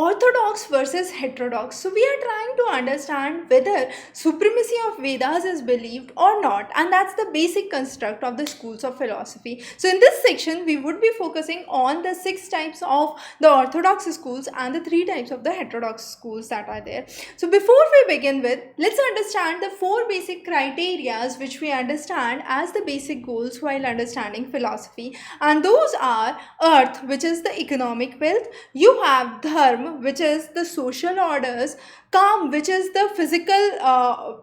orthodox versus heterodox. So we are trying to understand whether supremacy of Vedas is believed or not, and that's the basic construct of the schools of philosophy. So in this section we would be focusing on the 6 types of the orthodox schools and the 3 types of the heterodox schools that are there. So before we begin with, let's understand the 4 basic criterias which we understand as the basic goals while understanding philosophy, and those are earth, which is the economic wealth; you have dharma, which is the social orders; calm, which is the physical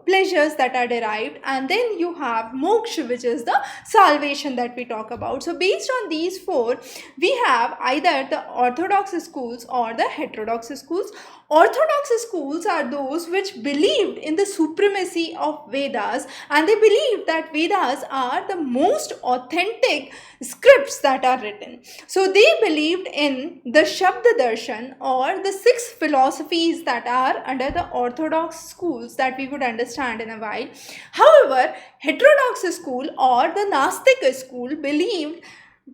pleasures that are derived; and then you have moksha, which is the salvation that we talk about. So based on these 4, we have either the orthodox schools or the heterodox schools. Orthodox schools are those which believed in the supremacy of Vedas, and they believe that Vedas are the most authentic scripts that are written. So they believed in the Shabda Darshan, or the 6 philosophies that are under the orthodox schools that we would understand in a while. However, heterodox school or the Nastic school believed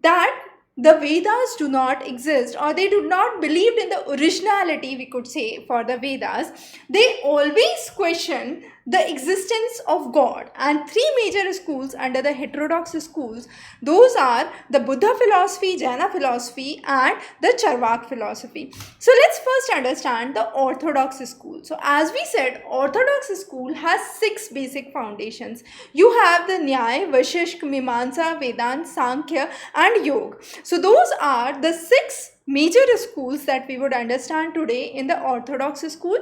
that the Vedas do not exist, or they do not believe in the originality, we could say, for the Vedas. They always question the existence of God. And 3 major schools under the heterodox schools, those are the Buddha philosophy, Jaina philosophy, and the Charvak philosophy. So let's first understand the orthodox school. So as we said, orthodox school has 6 basic foundations. You have the Nyaya, Vaisheshika, Mimamsa, Vedanta, Sankhya, and Yoga. So those are the 6 major schools that we would understand today in the orthodox school.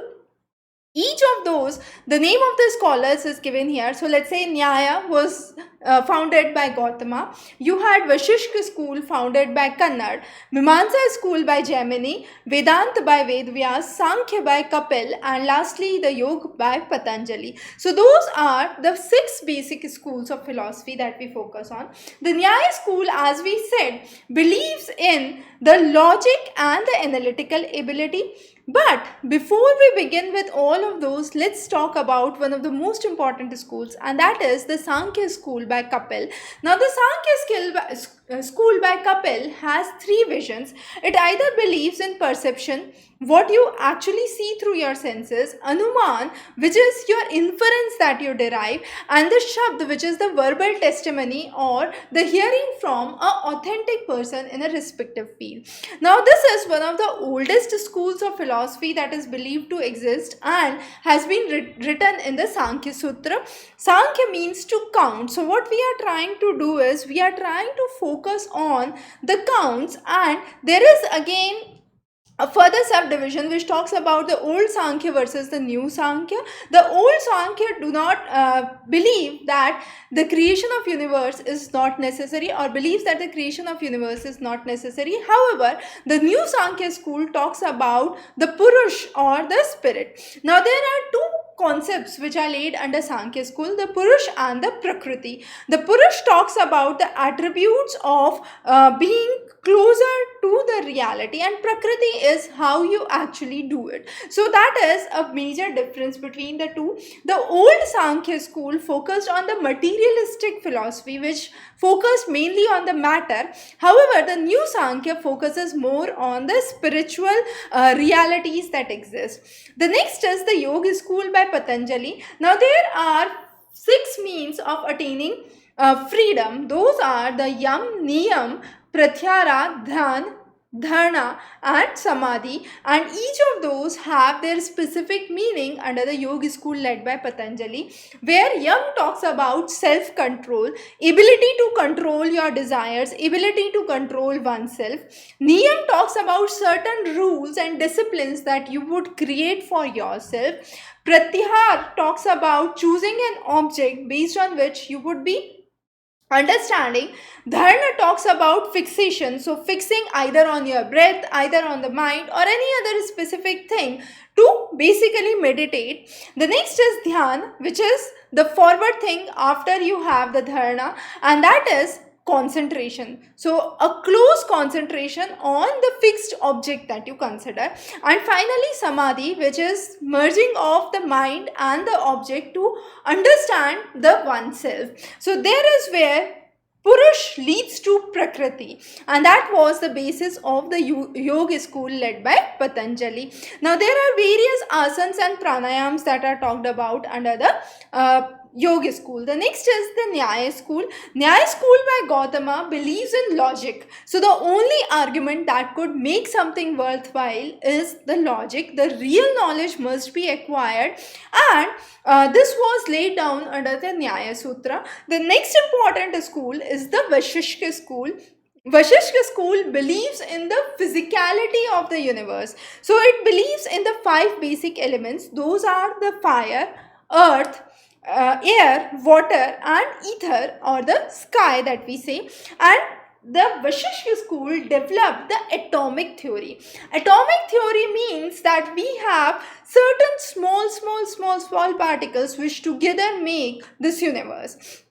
Each of those, the name of the scholars is given here. So let's say Nyaya was founded by Gautama. You had Vashishka school founded by Kannad, Mimamsa school by Jaimini, Vedanta by Vedvyas, Sankhya by Kapil, and lastly the Yoga by Patanjali. So those are the 6 basic schools of philosophy that we focus on. The Nyaya school, as we said, believes in the logic and the analytical ability. But before we begin with all of those, let's talk about one of the most important schools, and that is the Sankhya school by Kapil. Now, the school by Kapil has 3 visions. It either believes in perception, what you actually see through your senses; Anuman, which is your inference that you derive; and the Shabd, which is the verbal testimony or the hearing from an authentic person in a respective field. Now, this is one of the oldest schools of philosophy that is believed to exist and has been written in the Sankhya Sutra. Sankhya means to count. So, what we are trying to do is we are trying to focus on the counts, and there is again a further subdivision which talks about the old Sankhya versus the new Sankhya. The old Sankhya do not believe that the creation of universe is not necessary, or believes that the creation of universe is not necessary. However, the new Sankhya school talks about the Purush or the spirit. Now, there are 2 concepts which are laid under Sankhya school, the Purush and the Prakriti. The Purush talks about the attributes of being closer to the reality, and Prakriti is how you actually do it. So that is a major difference between the 2. The old Sankhya school focused on the materialistic philosophy, which focused mainly on the matter. However, the new Sankhya focuses more on the spiritual realities that exist. The next is the Yoga school by Patanjali. Now, there are 6 means of attaining freedom. Those are the Yam, Niyam, Pratyahara, Dhyan, Dharana, and Samadhi, and each of those have their specific meaning under the Yoga school led by Patanjali, where Yam talks about self-control, ability to control your desires, ability to control oneself. Niyam talks about certain rules and disciplines that you would create for yourself. Pratyahara talks about choosing an object based on which you would be understanding. Dharana talks about fixation, so fixing either on your breath, either on the mind, or any other specific thing to basically meditate. The next is Dhyan, which is the forward thing after you have the Dharana, and that is concentration. So a close concentration on the fixed object that you consider. And finally Samadhi, which is merging of the mind and the object to understand the oneself. So there is where Purush leads to Prakriti, and that was the basis of the yoga school led by Patanjali. Now there are various asanas and pranayams that are talked about under the yoga school. The next is the Nyaya school. Nyaya school by Gautama believes in logic. So the only argument that could make something worthwhile is the logic. The real knowledge must be acquired, and this was laid down under the Nyaya Sutra. The next important school is the Vashishka school. Vashishka school believes in the physicality of the universe. So it believes in the five basic elements. Those are the fire, earth, air, water, and ether, or the sky that we say. And the Vashishka school developed the atomic theory. Atomic theory means that we have certain small particles which together make this universe.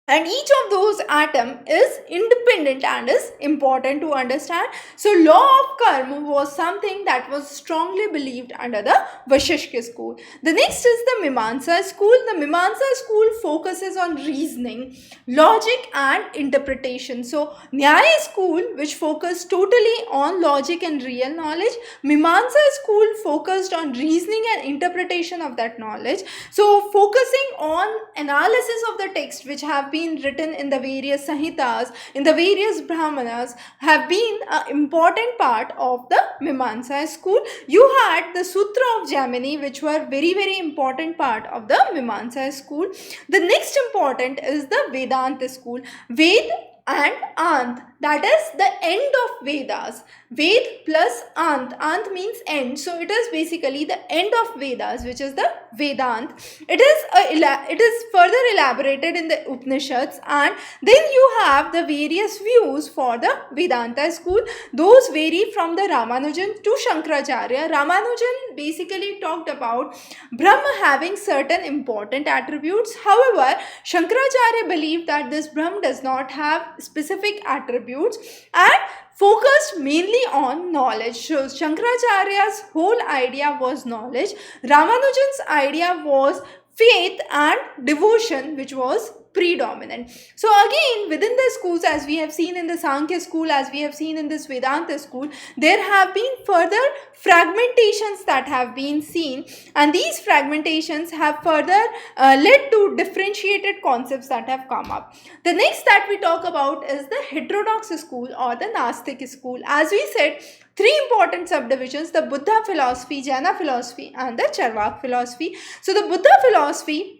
And each of those atom is independent and is important to understand. So law of karma was something that was strongly believed under the Vashishka school. The next is the Mimamsa school. The Mimamsa school focuses on reasoning, logic, and interpretation. So Nyaya school, which focused totally on logic and real knowledge. Mimamsa school focused on reasoning and interpretation of that knowledge. So focusing on analysis of the text which have been written in the various Sahitas, in the various Brahmanas, have been an important part of the Mimamsa school. You had the Sutra of Jaimini, which were very important part of the Mimamsa school. The next important is the Vedanta school. Ved and Ant, that is the end of Vedas. Ved plus Ant. Ant means end. So it is basically the end of Vedas, which is the Vedant. It is further elaborated in the Upanishads, and then you have the various views for the Vedanta school. Those vary from the Ramanujan to Shankaracharya. Ramanujan basically talked about Brahma having certain important attributes. However, Shankaracharya believed that this Brahma does not have specific attributes and focused mainly on knowledge. So Shankaracharya's whole idea was knowledge. Ramanujan's idea was faith and devotion, which was predominant. So again, within the schools, as we have seen in the Sankhya school, as we have seen in this Vedanta school, there have been further fragmentations that have been seen, and these fragmentations have further led to differentiated concepts that have come up. The next that we talk about is the heterodox school or the Nastic school. As we said, three important subdivisions: the Buddha philosophy, Jaina philosophy, and the Charvak philosophy. So the Buddha philosophy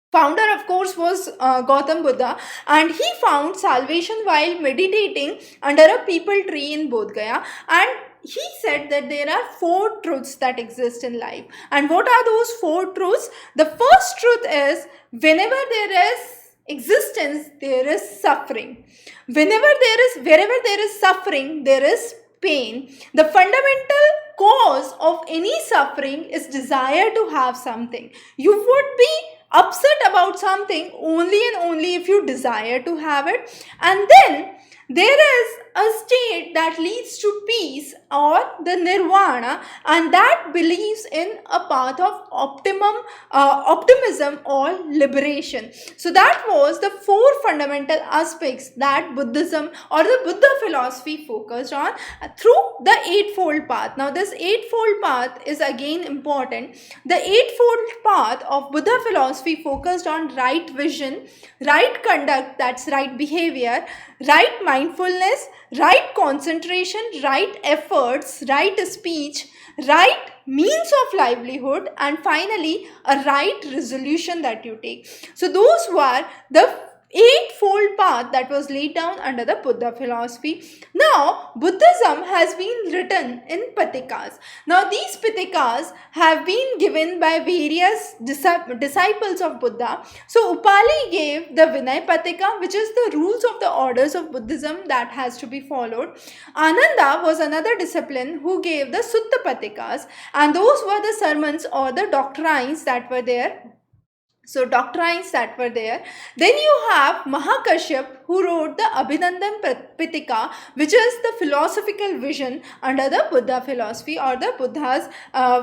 founder, of course, was Gautam Buddha, and he found salvation while meditating under a peepal tree in Bodh Gaya. And he said that there are four truths that exist in life. And what are those four truths? The first truth is, whenever there is existence, there is suffering. Wherever there is suffering, there is pain. The fundamental cause of any suffering is desire to have something. You would be upset about something only and only if you desire to have it. And then there is a state that leads to peace or the nirvana, and that believes in a path of optimism or liberation. So that was the four fundamental aspects that Buddhism or the Buddha philosophy focused on through the Eightfold Path. Now this Eightfold Path is again important. The Eightfold Path of Buddha philosophy focused on right vision, right conduct, that's right behavior, right mindfulness, right concentration, right efforts, right speech, right means of livelihood, and finally a right resolution that you take. So those were the Eightfold Path that was laid down under the Buddha philosophy. Now Buddhism has been written in Pitikas. Now these Pitikas have been given by various disciples of Buddha. So Upali gave the Vinay Patika, which is the rules of the orders of Buddhism that has to be followed. Ananda was another discipline who gave the Sutta Patikas, and those were the sermons or the doctrines that were there. So doctrines that were there. Then you have Mahakashyap, who wrote the Abhinandan Pitika, which is the philosophical vision under the Buddha philosophy or the Buddha's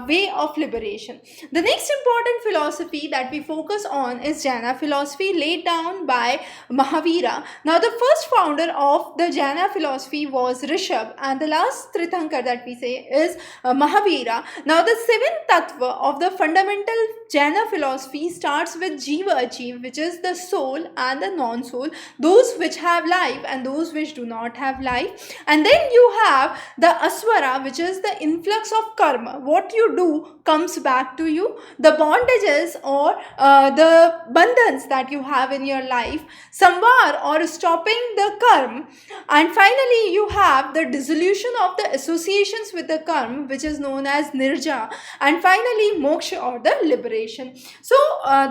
way of liberation. The next important philosophy that we focus on is Jaina philosophy, laid down by Mahavira. Now, the first founder of the Jaina philosophy was Rishabh, and the last Tirthankar that we say is Mahavira. Now, the seventh tattva of the fundamental Jaina philosophy starts with Jiva Achieve, which is the soul and the non-soul, those which have life and those which do not have life. And then you have the Aswara, which is the influx of karma. What you do comes back to you. The bondages or the bandhans that you have in your life, samvar or stopping the karma. And finally, you have the dissolution of the associations with the karma, which is known as nirja. And finally, moksha or the liberation. So,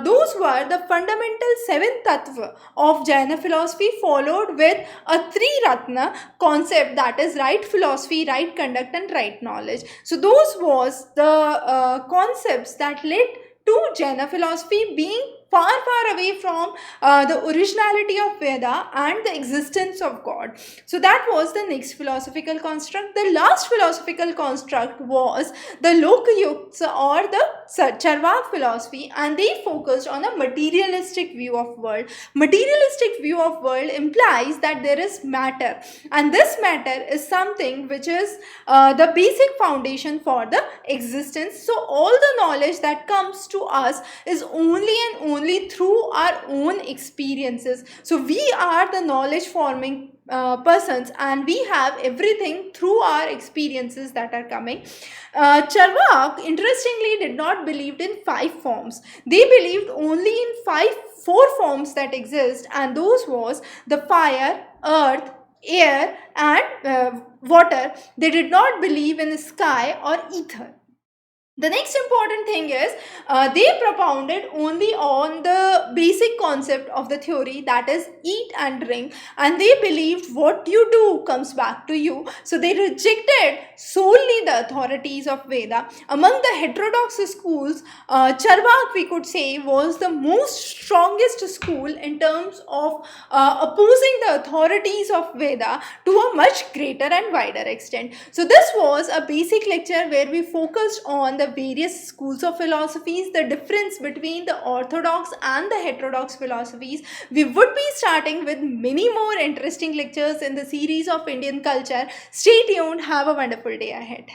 those were the fundamental seven tattva of Jaina philosophy, followed with a three ratna concept, that is right philosophy, right conduct and right knowledge. So, those was the concepts that led to Jaina philosophy being far away from the originality of Veda and the existence of God. So that was the next philosophical construct. The last philosophical construct was the Lokayukta or the Charvak philosophy, and they focused on a materialistic view of world. Materialistic view of world implies that there is matter, and this matter is something which is the basic foundation for the existence. So all the knowledge that comes to us is only and only through our own experiences. So we are the knowledge forming persons, and we have everything through our experiences that are coming. Charvak interestingly did not believe in five forms. They believed only in four forms that exist, and those was the fire, earth, air and water. They did not believe in sky or ether. The next important thing is they propounded only on the basic concept of the theory, that is eat and drink, and they believed what you do comes back to you. So they rejected solely the authorities of Veda. Among the heterodox schools, Charvak, we could say, was the most strongest school in terms of opposing the authorities of Veda to a much greater and wider extent. So this was a basic lecture where we focused on the various schools of philosophies, the difference between the orthodox and the heterodox philosophies. We would be starting with many more interesting lectures in the series of Indian culture. Stay tuned. Have a wonderful day ahead.